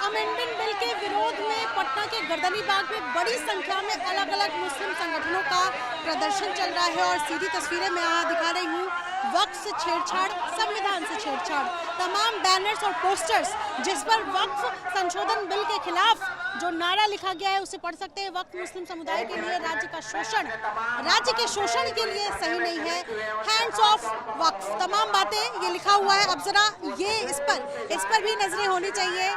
Amendment bill के विरोध में पटना के गर्दनीबाग में बड़ी संख्या में अलग अलग मुस्लिम संगठनों का प्रदर्शन चल रहा है और सीधी तस्वीरें मैं यहाँ दिखा रही हूँ। वक्फ से छेड़छाड़, संविधान से छेड़छाड़, तमाम बैनर्स और पोस्टर्स जिस पर वक्फ संशोधन बिल के खिलाफ जो नारा लिखा गया है उसे पढ़ सकते हैं। वक्फ मुस्लिम समुदाय के लिए राज्य का शोषण, राज्य के शोषण के लिए सही नहीं है, हैंड्स ऑफ वक्फ, तमाम बातें ये लिखा हुआ है। अब जरा ये इस पर भी नजरें होनी चाहिए।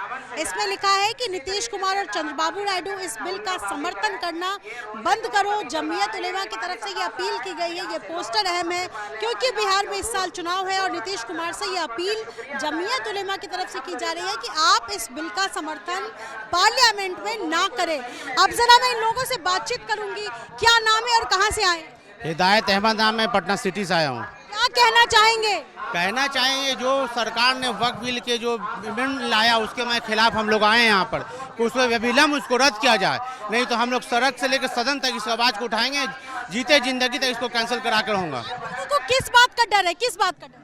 इसमें लिखा है कि नीतीश कुमार और चंद्रबाबू नायडू इस बिल का समर्थन करना बंद करो। जमीयत उलेमा की तरफ से ये अपील की गई है। ये पोस्टर अहम है क्योंकि बिहार में इस साल चुनाव है और नीतीश कुमार से ये अपील जमीयत उलेमा की तरफ से की जा रही है कि आप इस बिल का समर्थन पार्लियामेंट में ना करें। अब जरा मैं इन लोगों से बातचीत करूंगी। क्या नाम है और कहां से आए? हिदायत अहमद नाम है, पटना सिटी से आया हूँ। क्या कहना चाहेंगे? कहना चाहेंगे जो सरकार ने वक्फ बिल के जो बिल लाया उसके मैं खिलाफ हम लोग आए हैं यहाँ पर कि उसमें अविलंब उसको रद्द किया जाए, नहीं तो हम लोग सड़क से लेकर सदन तक इस आवाज को उठाएंगे, जीते जिंदगी तक इसको कैंसिल करा कर रहूंगा। तो किस बात का डर है? किस बात का डर?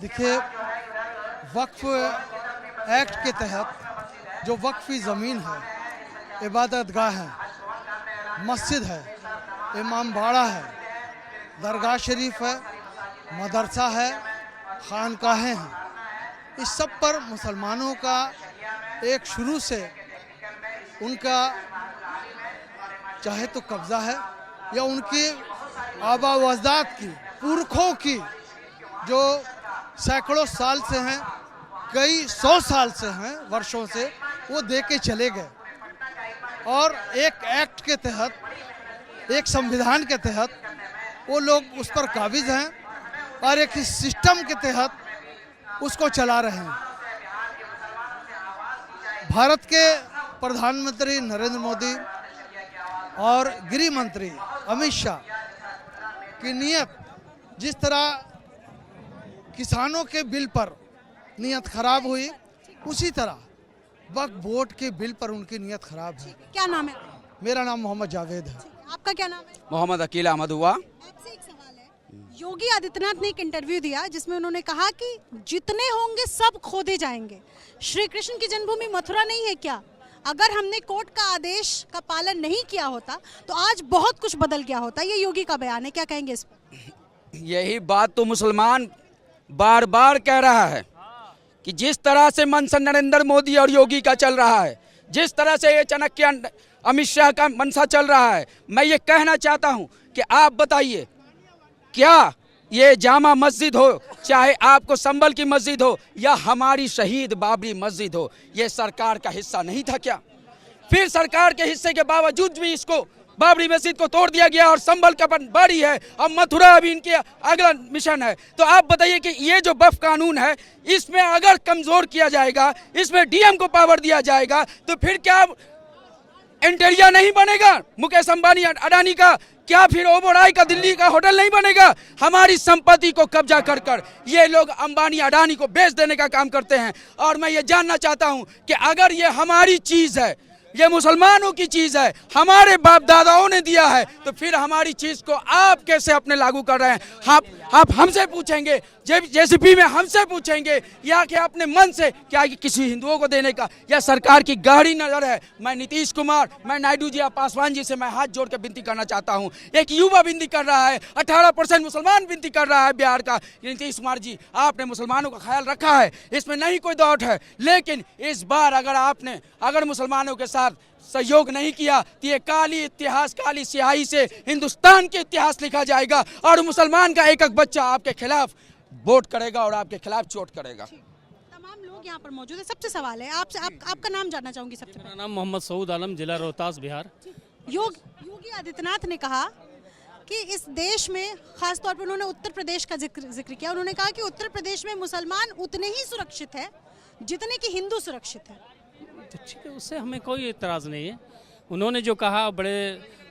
देखिए, वक्फ एक्ट के तहत जो वक्फी ज़मीन है, इबादतगाह है, मस्जिद है, इमाम बाड़ा है, दरगाह शरीफ है, मदरसा है, खानकाहें हैं, इस सब पर मुसलमानों का एक शुरू से उनका चाहे तो कब्ज़ा है या उनकी आबा व अजदाद की, पुरखों की जो सैकड़ों साल से हैं, कई 100 साल से हैं, वर्षों से वो दे के चले गए। और एक एक्ट के तहत, एक संविधान के तहत वो लोग उस पर काबिज हैं और एक सिस्टम के तहत उसको चला रहे हैं। भारत के प्रधानमंत्री नरेंद्र मोदी और गृह मंत्री अमित शाह की नीयत, जिस तरह किसानों के बिल पर नीयत खराब हुई, उसी तरह वक्फ बोर्ड के बिल पर उनकी नीयत खराब है। क्या नाम है? मेरा नाम मोहम्मद जावेद है। आपका क्या नाम है? मोहम्मद अकील अहमद हुआ। आपसे एक सवाल है। योगी आदित्यनाथ ने एक इंटरव्यू दिया जिसमें उन्होंने कहा कि जितने होंगे सब खोदे जाएंगे। श्री कृष्ण की जन्मभूमि मथुरा नहीं है क्या? अगर हमने कोर्ट का आदेश का पालन नहीं किया होता तो आज बहुत कुछ बदल गया होता। ये योगी का बयान है, क्या कहेंगे इस पर? यही बात तो मुसलमान बार बार कह रहा है कि जिस तरह से मनसा नरेंद्र मोदी और योगी का चल रहा है, जिस तरह से ये चाणक्य अमित शाह का मनसा चल रहा है, मैं ये कहना चाहता हूं कि आप बताइए, क्या ये जामा मस्जिद हो, चाहे आपको संभल की मस्जिद हो या हमारी शहीद बाबरी मस्जिद हो, ये सरकार का हिस्सा नहीं था क्या? फिर सरकार के हिस्से के बावजूद भी इसको, बाबरी मस्जिद को तोड़ दिया गया और संभल का बारी है, अब मथुरा अभी इनके अगला मिशन है। तो आप बताइए कि ये जो वक्फ कानून है, इसमें अगर कमजोर किया जाएगा, इसमें डीएम को पावर दिया जाएगा, तो फिर क्या इंटीरियर नहीं बनेगा मुकेश अंबानी अडानी का? क्या फिर ओबेरॉय का दिल्ली का होटल नहीं बनेगा? हमारी संपत्ति को कब्जा कर कर ये लोग अंबानी अडानी को बेच देने का काम करते हैं। और मैं ये जानना चाहता हूं कि अगर ये हमारी चीज है, ये मुसलमानों की चीज है, हमारे बाप दादाओं ने दिया है, तो फिर हमारी चीज को आप कैसे अपने लागू कर रहे हैं? आप हमसे पूछेंगे, जेसीपी में हमसे पूछेंगे, या कि अपने मन से क्या किसी हिंदुओं को देने का, या सरकार की गहरी नजर है? मैं नीतीश कुमार, मैं नायडू जी, पासवान जी से मैं हाथ जोड़ के विनती करना चाहता हूं। एक युवा विनती कर रहा है, 18% मुसलमान विनती कर रहा है बिहार का। नीतीश कुमार जी, आपने मुसलमानों का ख्याल रखा है, इसमें नहीं कोई डाउट है, लेकिन इस बार अगर मुसलमानों के साथ सहयोग नहीं किया तो ये काली इतिहास, काली स्याही से हिंदुस्तान के इतिहास लिखा जाएगा और मुसलमान का एक एक बच्चा आपके खिलाफ वोट करेगा और आपके खिलाफ चोट करेगा। तमाम लोग यहाँ पर मौजूद है। सबसे सवाल है आपसे, आपका नाम जानना चाहूंगी सबसे मेरा नाम मोहम्मद सऊद आलम, जिला रोहतास, बिहार। योगी आदित्यनाथ ने कहा कि इस देश में, खास तौर पर उन्होंने उत्तर प्रदेश का जिक्र किया। उन्होंने कहा कि उत्तर प्रदेश में मुसलमान उतने ही सुरक्षित है जितने कि हिंदू सुरक्षित है। तो ठीक है, उससे हमें कोई इतराज नहीं है। उन्होंने जो कहा, बड़े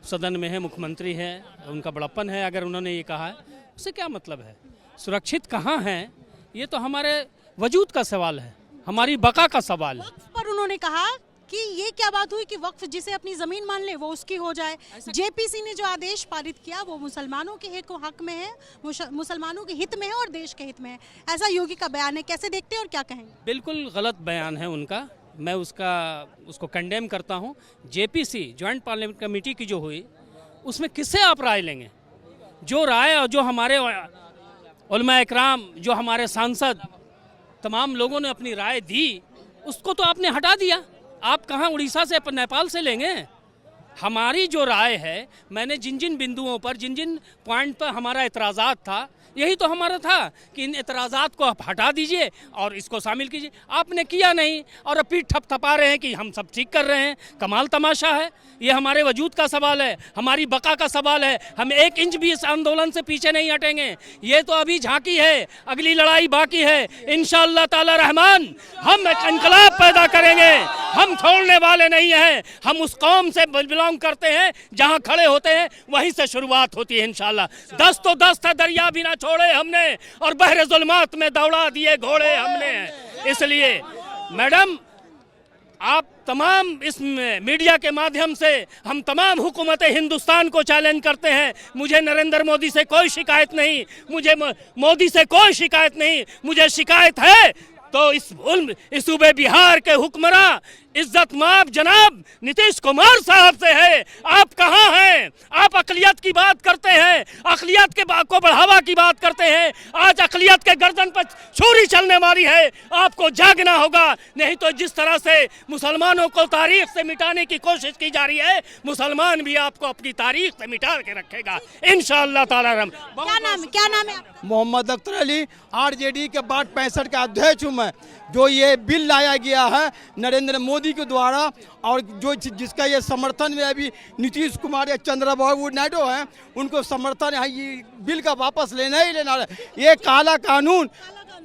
सदन में है, मुख्यमंत्री है, उनका बड़प्पन है, अगर उन्होंने ये कहा है उससे क्या मतलब है? सुरक्षित कहाँ हैं, ये तो हमारे वजूद का सवाल है, हमारी बका का सवाल है। वक्फ पर उन्होंने कहा कि ये क्या बात हुई कि वक्फ जिसे अपनी जमीन मान ले वो उसकी हो जाए। जेपीसी ने जो आदेश पारित किया वो मुसलमानों के हक में है, मुसलमानों के हित में है और देश के हित में है, ऐसा योगी का बयान है। कैसे देखते हैं और क्या कहेंगे? बिल्कुल गलत बयान है उनका, मैं उसको कंडेम करता हूँ। जेपीसी जॉइंट पार्लियामेंट कमेटी की जो हुई उसमें किससे आप राय लेंगे? जो राय और जो हमारे उलमा इकराम, जो हमारे सांसद, तमाम लोगों ने अपनी राय दी, उसको तो आपने हटा दिया। आप कहाँ उड़ीसा से नेपाल से लेंगे? हमारी जो राय है, मैंने जिन जिन बिंदुओं पर, जिन जिन पॉइंट पर हमारा एतराज़ात था, यही तो हमारा था कि इन एतराज़ात को आप हटा दीजिए और इसको शामिल कीजिए। आपने किया नहीं और अब पीठ थपथपा रहे हैं कि हम सब ठीक कर रहे हैं। कमाल तमाशा है। ये हमारे वजूद का सवाल है, हमारी बका का सवाल है। हम 1 इंच भी इस आंदोलन से पीछे नहीं हटेंगे। ये तो अभी झांकी है, अगली लड़ाई बाकी है। इंशाअल्लाह ताला रहमान हम एक इंकलाब पैदा करेंगे। हम छोड़ने वाले नहीं हैं। हम उस कौम से बिलोंग करते हैं जहाँ खड़े होते हैं वहीं से शुरुआत होती है इंशाअल्लाह। 10 तो 10 था, दरिया भी ना छोड़े हमने और बहरे जुल्मात में दौड़ा दिए घोड़े हमने। इसलिए मैडम, आप तमाम इस मीडिया के माध्यम से हम तमाम हुकूमत हिंदुस्तान को चैलेंज करते हैं। मुझे नरेंद्र मोदी से कोई शिकायत नहीं, मुझे मोदी से कोई शिकायत नहीं। मुझे शिकायत है तो इस सूबे बिहार के हुक्मरान इज्जत माब जनाब नीतीश कुमार साहब से है। आप कहाँ हैं? आप अकलियत की बात करते हैं, अकलियत के को बढ़ावा की बात करते हैं। आज अकलियत के गर्दन पर छुरी चलने वाली है। आपको जागना होगा, नहीं तो जिस तरह से मुसलमानों को तारीख से मिटाने की कोशिश की जा रही है, मुसलमान भी आपको अपनी तारीख से मिटा के रखेगा इंशाअल्लाह ताला। क्या नाम है? मोहम्मद अख्तर अली, आरजेडी के बाट 65 का अध्यक्ष हूँ मैं। जो ये बिल लाया गया है नरेंद्र मोदी के द्वारा और जो जिसका ये समर्थन में अभी नीतीश कुमार या चंद्रबाबू नायडू हैं, उनको समर्थन है ये बिल का वापस लेना ही लेना है। ये काला कानून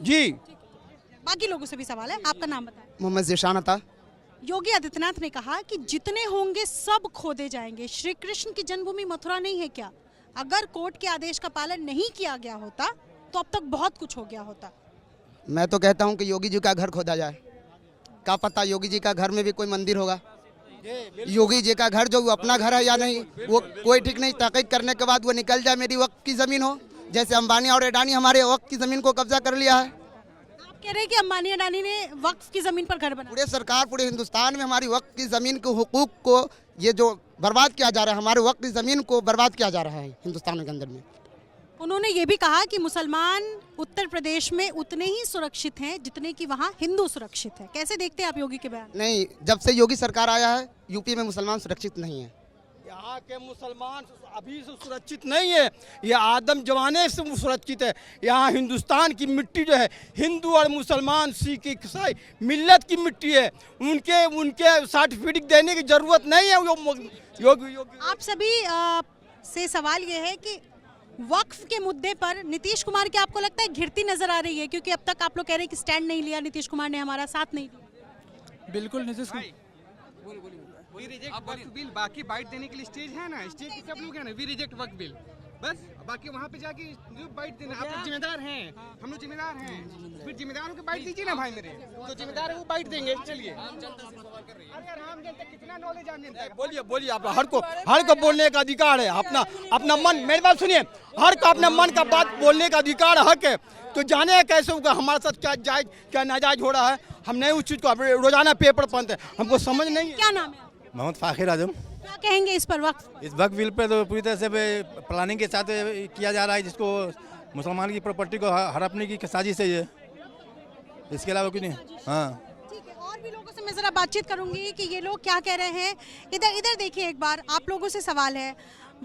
जी। बाकी लोगों से भी सवाल है, आपका नाम बताएं। मोहम्मद ज़ीशान अता। योगी आदित्यनाथ ने कहा कि जितने होंगे सब खोदे जाएंगे। श्री कृष्ण की जन्मभूमि मथुरा नहीं है क्या? अगर कोर्ट के आदेश का पालन नहीं किया गया होता तो अब तक बहुत कुछ हो गया होता। मैं तो कहता हूं कि योगी जी का घर खोदा जाए। क्या पता योगी जी का घर में भी कोई मंदिर होगा। योगी जी का घर जो अपना घर है या नहीं वो कोई ठीक नहीं। तहकीक करने के बाद वो निकल जाए, मेरी वक्त की ज़मीन हो, जैसे अंबानी और अडानी हमारे वक्त की ज़मीन को कब्जा कर लिया है। आप कह रहे हैं कि अंबानी अडानी ने वक्फ की ज़मीन पर घर बनाया? पूरे सरकार, पूरे हिंदुस्तान में हमारी वक्त की ज़मीन के हुकूक को ये जो बर्बाद किया जा रहा है, हमारे वक्त की ज़मीन को बर्बाद किया जा रहा है हिंदुस्तान के अंदर में। उन्होंने ये भी कहा कि मुसलमान उत्तर प्रदेश में उतने ही सुरक्षित हैं जितने कि वहाँ हिंदू सुरक्षित है। कैसे देखते हैं आप योगी के बयान? नहीं, जब से योगी सरकार आया है यूपी में मुसलमान सुरक्षित नहीं है। यहाँ के मुसलमान अभी से सुरक्षित नहीं है, ये आदम जमाने से सुरक्षित है। यहाँ हिंदुस्तान की मिट्टी जो है, हिंदू और मुसलमान, सिख ईसाई मिल्लत की मिट्टी है। उनके सर्टिफिकेट देने की जरूरत नहीं है। योगी आप सभी से सवाल ये है कि वक्फ के मुद्दे पर नीतीश कुमार की आपको लगता है घिरती नजर आ रही है? क्योंकि अब तक आप लोग कह रहे हैं कि स्टैंड नहीं लिया, नीतीश कुमार ने हमारा साथ नहीं दिया। बिल्कुल Nitish we reject Waqf bill. बाकी बाइट देने के लिए स्टेज है ना, स्टेज पे सब लोग हैं ना। वी रिजेक्ट वक्फ बिल, बस। बाकी वहाँ पे जाके जो बाइट देना, आप लोग जिम्मेदार हैं, हम लोग जिम्मेदार हैं, फिर जिम्मेदारों को बाइट दीजिए ना भाई। मेरे जो जिम्मेदार है वो बाइट देंगे। चलिए, अरे आम जनता कितना नॉलेज आम जनता है। बोलिए आप हर को बोलने का अधिकार है। अपना मन, मेरी बात सुनिए, हर को अपना मन का बात बोलने का अधिकार हक है। तो जाने कैसे होगा हमारे साथ क्या जायज क्या नाजायज हो रहा है, हम नहीं उस चीज़ को रोजाना पेपर पढ़ते हैं, हमको समझ नहीं है। क्या नाम है? मोहम्मद फ़ाखिर आजम। क्या कहेंगे इस पर? वक्फ इस वक्त बिल पे तो पूरी तरह से प्लानिंग के साथ किया जा रहा है, जिसको मुसलमान की प्रॉपर्टी को हड़पने की साजिश है ये, इसके अलावा कुछ नहीं। हाँ ठीक है, और भी लोगों से मैं जरा बातचीत करूंगी कि ये लोग क्या कह रहे हैं। इधर देखिए एक बार, आप लोगों से सवाल है।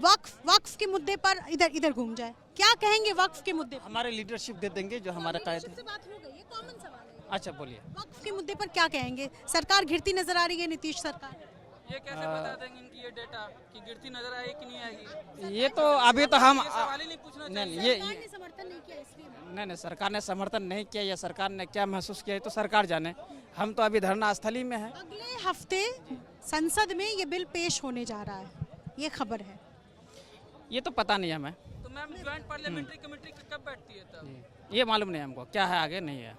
वक्फ के मुद्दे पर इधर घूम जाए, क्या कहेंगे वक्फ के मुद्दे पर? हमारे लीडरशिप दे देंगे जो हमारा कायदे। से बात हो गई है, कॉमन सवाल है। अच्छा बोलिए। वक्फ के मुद्दे पर क्या कहेंगे? सरकार घिरती नजर आ रही है, नीतीश सरकार। ये कैसे बता देंगे इनकी ये डेटा कि गिरती नजर आएगी कि नहीं आएगी? ये तो अभी तो हम सवाल ही नहीं पूछना चाहिए। नहीं, सरकार ने समर्थन नहीं किया इसलिए। नहीं, सरकार ने समर्थन नहीं किया या सरकार ने क्या महसूस किया है तो सरकार जाने। हम तो अभी धरना स्थली में हैं। अगले हफ्ते संसद में ये बिल पेश होने जा रहा है, ये खबर है। ये तो पता नहीं हमें। तो मैम ज्वाइंट पार्लियामेंट्री कमेटी कब बैठती है तब? ये मालूम नहीं हमको क्या है आगे नहीं है।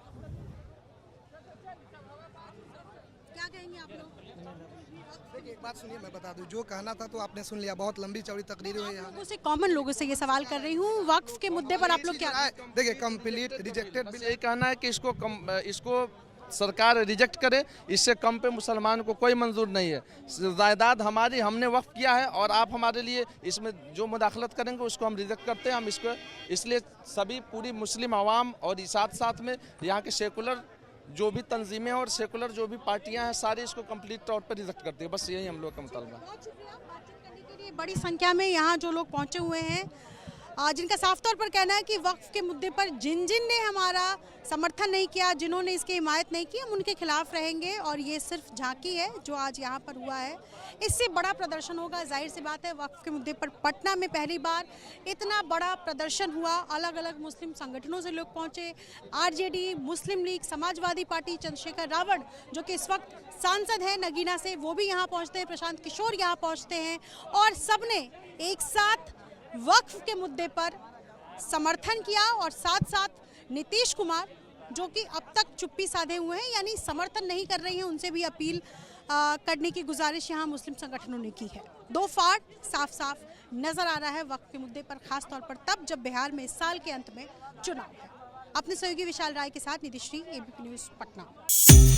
क्या कहेंगे आप लोग? देखिए, एक बात सुनिए, मैं बता दूं, जो कहना था तो आपने सुन लिया। बहुत लंबी चौड़ी तकरीर हुई है। लोगों से, कॉमन लोगों से ये सवाल कर रही हूँ, वक्फ के मुद्दे पर आप लोग क्या? देखिए, कंप्लीट रिजेक्टेड बिल। यही कहना है कि इसको सरकार रिजेक्ट करे, इससे कम पे मुसलमान को कोई मंजूर नहीं है। जायदाद हमारी, हमने वक्फ किया है और आप हमारे लिए इसमें जो मुदाखलत करेंगे उसको हम रिजेक्ट करते हैं। हम इसको इसलिए सभी पूरी मुस्लिम आवाम और साथ साथ में यहाँ के सेकुलर जो भी तंजीमें और सेकुलर जो भी पार्टियां हैं सारी इसको कंप्लीट तौर पर रिजेक्ट करती है। बस यही हम लोग का मुतालबा है। बहुत शुक्रिया बातचीत करने के लिए। बड़ी संख्या में यहाँ जो लोग पहुँचे हुए हैं, जिनका साफ तौर पर कहना है कि वक्फ के मुद्दे पर जिन जिन ने हमारा समर्थन नहीं किया, जिन्होंने इसकी हिमायत नहीं की, हम उनके खिलाफ रहेंगे। और ये सिर्फ झांकी है जो आज यहाँ पर हुआ है, इससे बड़ा प्रदर्शन होगा। जाहिर सी बात है, वक्फ के मुद्दे पर पटना में पहली बार इतना बड़ा प्रदर्शन हुआ। अलग अलग मुस्लिम संगठनों से लोग पहुँचे, आरजेडी, मुस्लिम लीग, समाजवादी पार्टी, चंद्रशेखर रावण जो कि इस वक्त सांसद हैं नगीना से, वो भी यहाँ पहुँचते हैं, प्रशांत किशोर यहाँ पहुँचते हैं, और सबने एक साथ वक्फ के मुद्दे पर समर्थन किया। और साथ साथ नीतीश कुमार जो कि अब तक चुप्पी साधे हुए हैं, यानी समर्थन नहीं कर रही हैं, उनसे भी अपील करने की गुजारिश यहाँ मुस्लिम संगठनों ने की है। दो फाड़ साफ साफ नजर आ रहा है वक्फ के मुद्दे पर, खास तौर पर तब जब बिहार में इस साल के अंत में चुनाव है। अपने सहयोगी विशाल राय के साथ निधिश्री, एबीपी न्यूज़ पटना।